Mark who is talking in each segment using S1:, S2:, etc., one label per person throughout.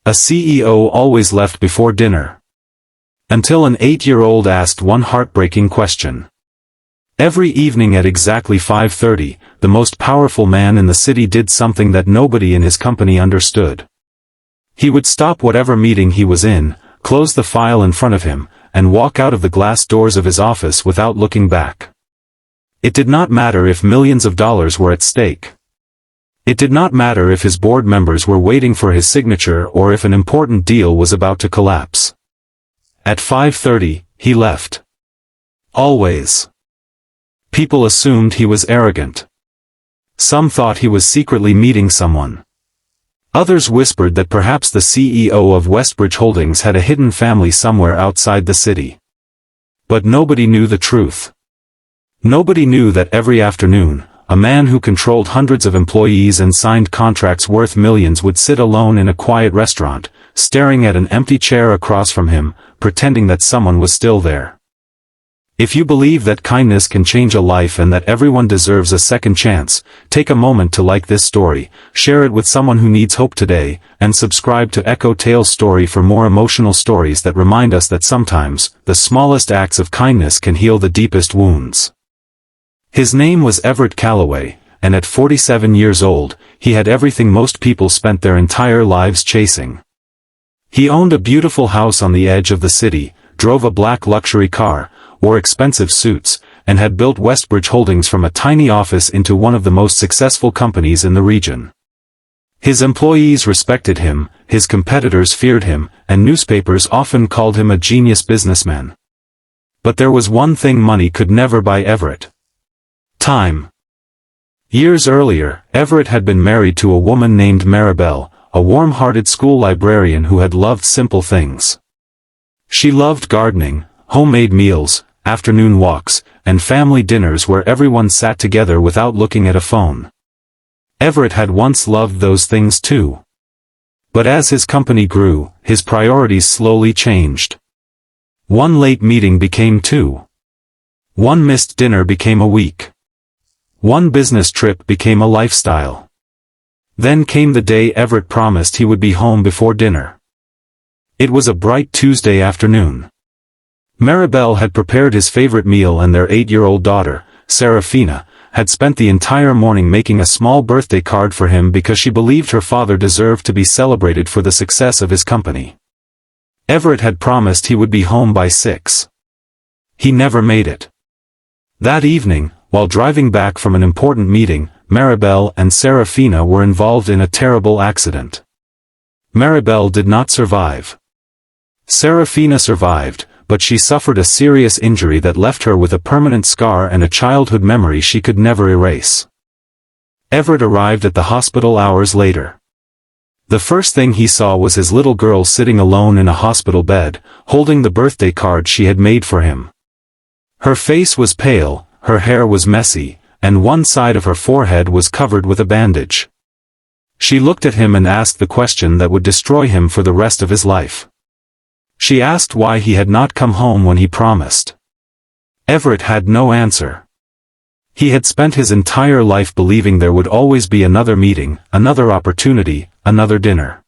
S1: A CEO always left before dinner. Until an 8-year-old asked one heartbreaking question. Every evening at exactly 5:30, the most powerful man in the city did something that nobody in his company understood. He would stop whatever meeting he was in, close the file in front of him, and walk out of the glass doors of his office without looking back. It did not matter if millions of dollars were at stake. It did not matter if his board members were waiting for his signature or if an important deal was about to collapse. At 5:30, he left. Always. People assumed he was arrogant. Some thought he was secretly meeting someone. Others whispered that perhaps the CEO of Westbridge Holdings had a hidden family somewhere outside the city. But nobody knew the truth. Nobody knew that every afternoon, a man who controlled hundreds of employees and signed contracts worth millions would sit alone in a quiet restaurant, staring at an empty chair across from him, pretending that someone was still there. If you believe that kindness can change a life and that everyone deserves a second chance, take a moment to like this story, share it with someone who needs hope today, and subscribe to Echo Tales Story for more emotional stories that remind us that sometimes, the smallest acts of kindness can heal the deepest wounds. His name was Everett Calloway, and at 47 years old, he had everything most people spent their entire lives chasing. He owned a beautiful house on the edge of the city, drove a black luxury car, wore expensive suits, and had built Westbridge Holdings from a tiny office into one of the most successful companies in the region. His employees respected him, his competitors feared him, and newspapers often called him a genius businessman. But there was one thing money could never buy Everett. Time. Years earlier, Everett had been married to a woman named Maribel, a warm-hearted school librarian who had loved simple things. She loved gardening, homemade meals, afternoon walks, and family dinners where everyone sat together without looking at a phone. Everett had once loved those things too. But as his company grew, his priorities slowly changed. One late meeting became two. One missed dinner became a week. One business trip became a lifestyle. Then came the day Everett promised he would be home before dinner. It was a bright Tuesday afternoon. Maribel had prepared his favorite meal and their 8-year-old daughter, Serafina, had spent the entire morning making a small birthday card for him because she believed her father deserved to be celebrated for the success of his company. Everett had promised he would be home by 6. He never made it. That evening, while driving back from an important meeting, Maribel and Serafina were involved in a terrible accident. Maribel did not survive. Serafina survived, but she suffered a serious injury that left her with a permanent scar and a childhood memory she could never erase. Everett arrived at the hospital hours later. The first thing he saw was his little girl sitting alone in a hospital bed, holding the birthday card she had made for him. Her face was pale, her hair was messy, and one side of her forehead was covered with a bandage. She looked at him and asked the question that would destroy him for the rest of his life. She asked why he had not come home when he promised. Everett had no answer. He had spent his entire life believing there would always be another meeting, another opportunity, another dinner.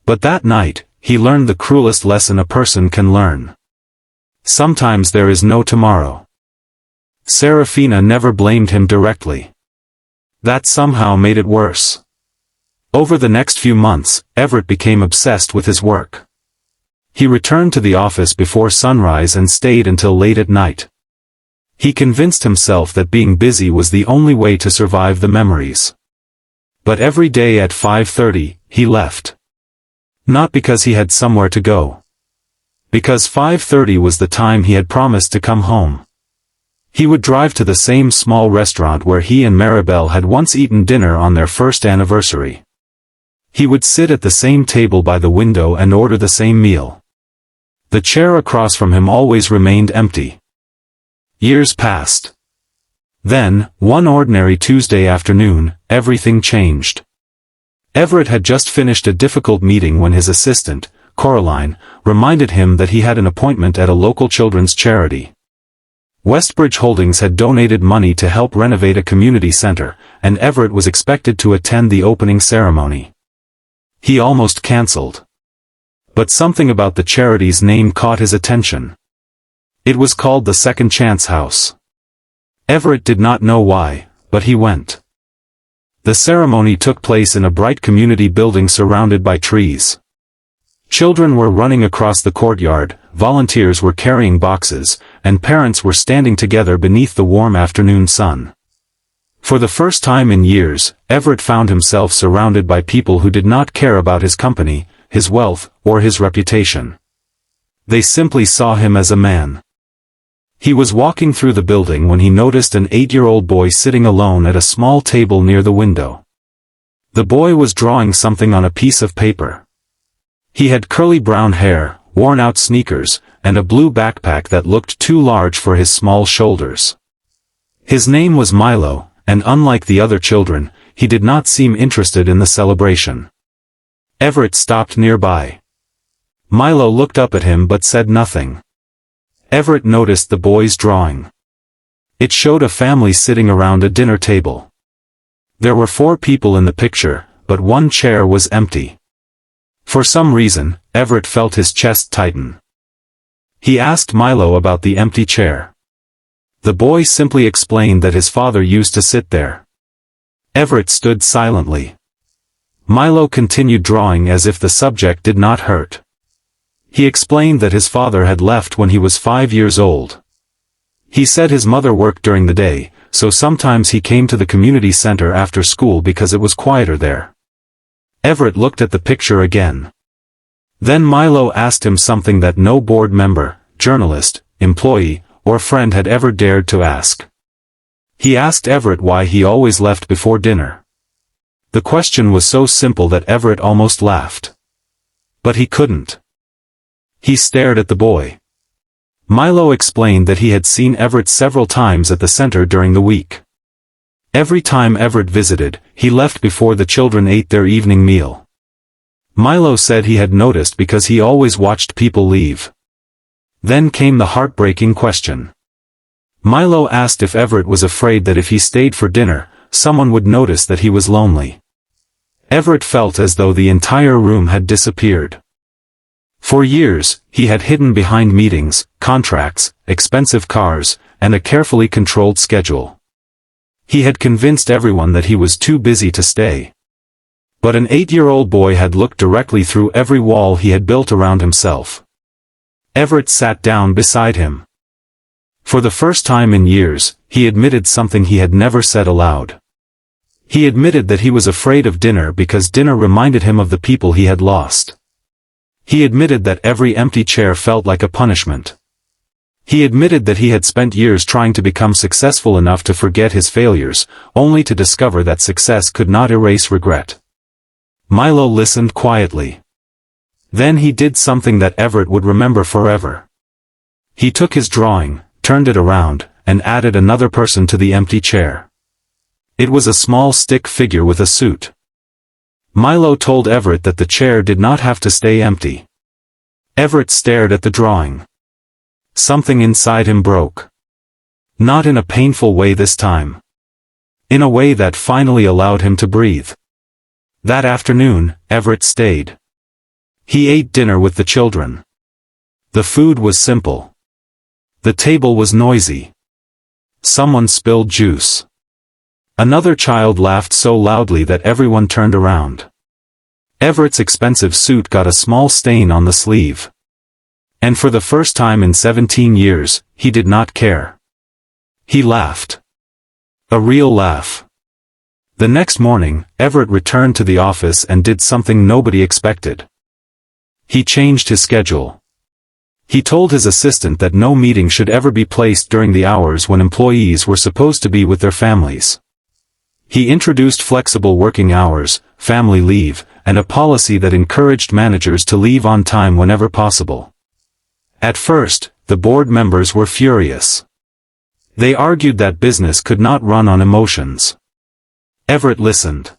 S1: But that night, he learned the cruelest lesson a person can learn. Sometimes there is no tomorrow. Serafina never blamed him directly. That somehow made it worse. Over the next few months, Everett became obsessed with his work. He returned to the office before sunrise and stayed until late at night. He convinced himself that being busy was the only way to survive the memories. But every day at 5:30, he left. Not because he had somewhere to go. Because 5:30 was the time he had promised to come home. He would drive to the same small restaurant where he and Maribel had once eaten dinner on their first anniversary. He would sit at the same table by the window and order the same meal. The chair across from him always remained empty. Years passed. Then, one ordinary Tuesday afternoon, everything changed. Everett had just finished a difficult meeting when his assistant, Coraline, reminded him that he had an appointment at a local children's charity. Westbridge Holdings had donated money to help renovate a community center, and Everett was expected to attend the opening ceremony. He almost cancelled. But something about the charity's name caught his attention. It was called the Second Chance House. Everett did not know why, but he went. The ceremony took place in a bright community building surrounded by trees. Children were running across the courtyard, volunteers were carrying boxes, and parents were standing together beneath the warm afternoon sun. For the first time in years, Everett found himself surrounded by people who did not care about his company, his wealth, or his reputation. They simply saw him as a man. He was walking through the building when he noticed an 8-year-old boy sitting alone at a small table near the window. The boy was drawing something on a piece of paper. He had curly brown hair, worn-out sneakers, and a blue backpack that looked too large for his small shoulders. His name was Milo, and unlike the other children, he did not seem interested in the celebration. Everett stopped nearby. Milo looked up at him but said nothing. Everett noticed the boy's drawing. It showed a family sitting around a dinner table. There were 4 people in the picture, but one chair was empty. For some reason, Everett felt his chest tighten. He asked Milo about the empty chair. The boy simply explained that his father used to sit there. Everett stood silently. Milo continued drawing as if the subject did not hurt. He explained that his father had left when he was 5 years old. He said his mother worked during the day, so sometimes he came to the community center after school because it was quieter there. Everett looked at the picture again. Then Milo asked him something that no board member, journalist, employee, or friend had ever dared to ask. He asked Everett why he always left before dinner. The question was so simple that Everett almost laughed. But he couldn't. He stared at the boy. Milo explained that he had seen Everett several times at the center during the week. Every time Everett visited, he left before the children ate their evening meal. Milo said he had noticed because he always watched people leave. Then came the heartbreaking question. Milo asked if Everett was afraid that if he stayed for dinner, someone would notice that he was lonely. Everett felt as though the entire room had disappeared. For years, he had hidden behind meetings, contracts, expensive cars, and a carefully controlled schedule. He had convinced everyone that he was too busy to stay. But an 8-year-old boy had looked directly through every wall he had built around himself. Everett sat down beside him. For the first time in years, he admitted something he had never said aloud. He admitted that he was afraid of dinner because dinner reminded him of the people he had lost. He admitted that every empty chair felt like a punishment. He admitted that he had spent years trying to become successful enough to forget his failures, only to discover that success could not erase regret. Milo listened quietly. Then he did something that Everett would remember forever. He took his drawing, turned it around, and added another person to the empty chair. It was a small stick figure with a suit. Milo told Everett that the chair did not have to stay empty. Everett stared at the drawing. Something inside him broke. Not in a painful way this time. In a way that finally allowed him to breathe. That afternoon, Everett stayed. He ate dinner with the children. The food was simple. The table was noisy. Someone spilled juice. Another child laughed so loudly that everyone turned around. Everett's expensive suit got a small stain on the sleeve. And for the first time in 17 years, he did not care. He laughed. A real laugh. The next morning, Everett returned to the office and did something nobody expected. He changed his schedule. He told his assistant that no meeting should ever be placed during the hours when employees were supposed to be with their families. He introduced flexible working hours, family leave, and a policy that encouraged managers to leave on time whenever possible. At first, the board members were furious. They argued that business could not run on emotions. Everett listened.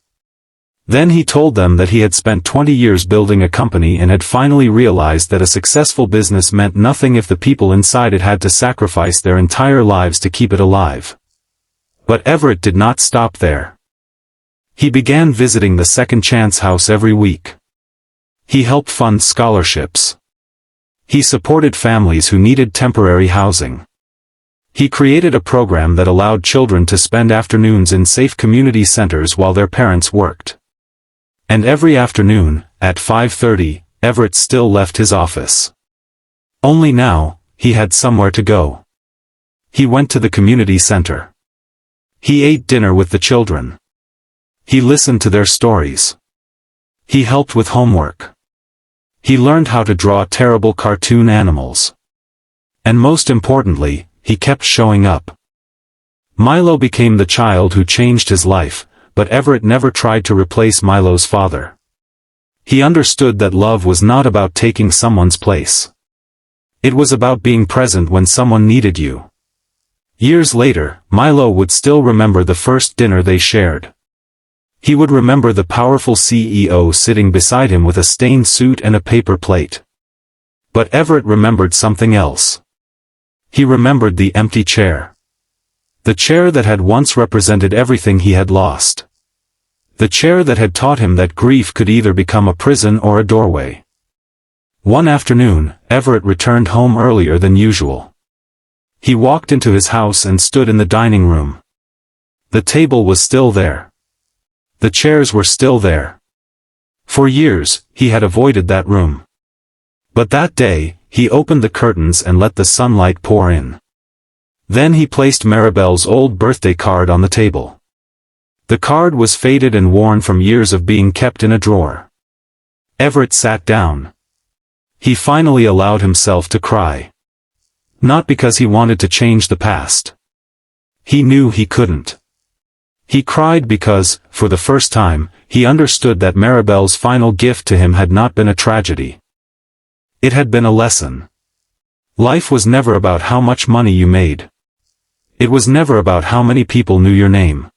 S1: Then he told them that he had spent 20 years building a company and had finally realized that a successful business meant nothing if the people inside it had to sacrifice their entire lives to keep it alive. But Everett did not stop there. He began visiting the Second Chance House every week. He helped fund scholarships. He supported families who needed temporary housing. He created a program that allowed children to spend afternoons in safe community centers while their parents worked. And every afternoon, at 5:30, Everett still left his office. Only now, he had somewhere to go. He went to the community center. He ate dinner with the children. He listened to their stories. He helped with homework. He learned how to draw terrible cartoon animals. And most importantly, he kept showing up. Milo became the child who changed his life, but Everett never tried to replace Milo's father. He understood that love was not about taking someone's place. It was about being present when someone needed you. Years later, Milo would still remember the first dinner they shared. He would remember the powerful CEO sitting beside him with a stained suit and a paper plate. But Everett remembered something else. He remembered the empty chair. The chair that had once represented everything he had lost. The chair that had taught him that grief could either become a prison or a doorway. One afternoon, Everett returned home earlier than usual. He walked into his house and stood in the dining room. The table was still there. The chairs were still there. For years, he had avoided that room. But that day, he opened the curtains and let the sunlight pour in. Then he placed Maribel's old birthday card on the table. The card was faded and worn from years of being kept in a drawer. Everett sat down. He finally allowed himself to cry. Not because he wanted to change the past. He knew he couldn't. He cried because, for the first time, he understood that Maribel's final gift to him had not been a tragedy. It had been a lesson. Life was never about how much money you made. It was never about how many people knew your name.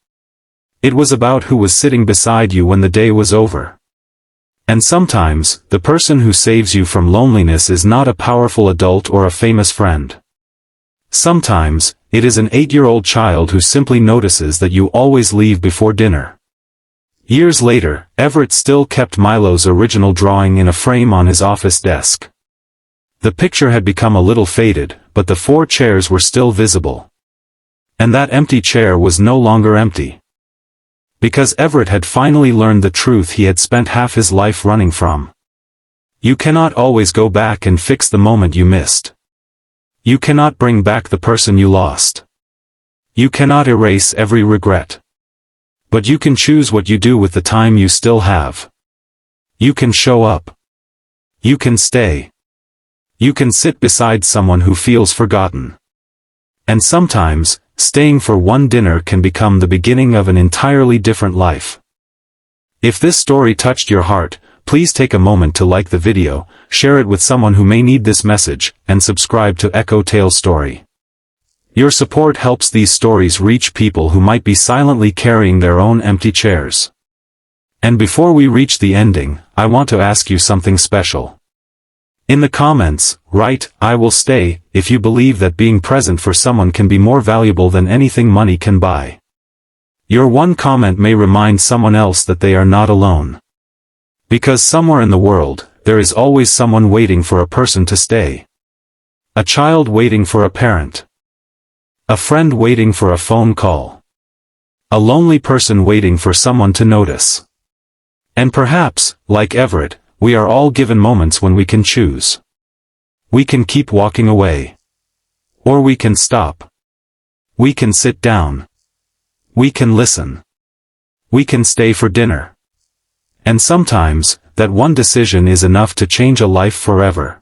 S1: It was about who was sitting beside you when the day was over. And sometimes, the person who saves you from loneliness is not a powerful adult or a famous friend. Sometimes, it is an 8-year-old child who simply notices that you always leave before dinner. Years later, Everett still kept Milo's original drawing in a frame on his office desk. The picture had become a little faded, but the 4 chairs were still visible. And that empty chair was no longer empty. Because Everett had finally learned the truth he had spent half his life running from. You cannot always go back and fix the moment you missed. You cannot bring back the person you lost. You cannot erase every regret. But you can choose what you do with the time you still have. You can show up. You can stay. You can sit beside someone who feels forgotten. And sometimes, staying for one dinner can become the beginning of an entirely different life. If this story touched your heart, please take a moment to like the video, share it with someone who may need this message, and subscribe to Echo Tale Story. Your support helps these stories reach people who might be silently carrying their own empty chairs. And before we reach the ending, I want to ask you something special. In the comments, write, "I will stay," if you believe that being present for someone can be more valuable than anything money can buy. Your one comment may remind someone else that they are not alone. Because somewhere in the world, there is always someone waiting for a person to stay. A child waiting for a parent. A friend waiting for a phone call. A lonely person waiting for someone to notice. And perhaps, like Everett, we are all given moments when we can choose. We can keep walking away. Or we can stop. We can sit down. We can listen. We can stay for dinner. And sometimes, that one decision is enough to change a life forever.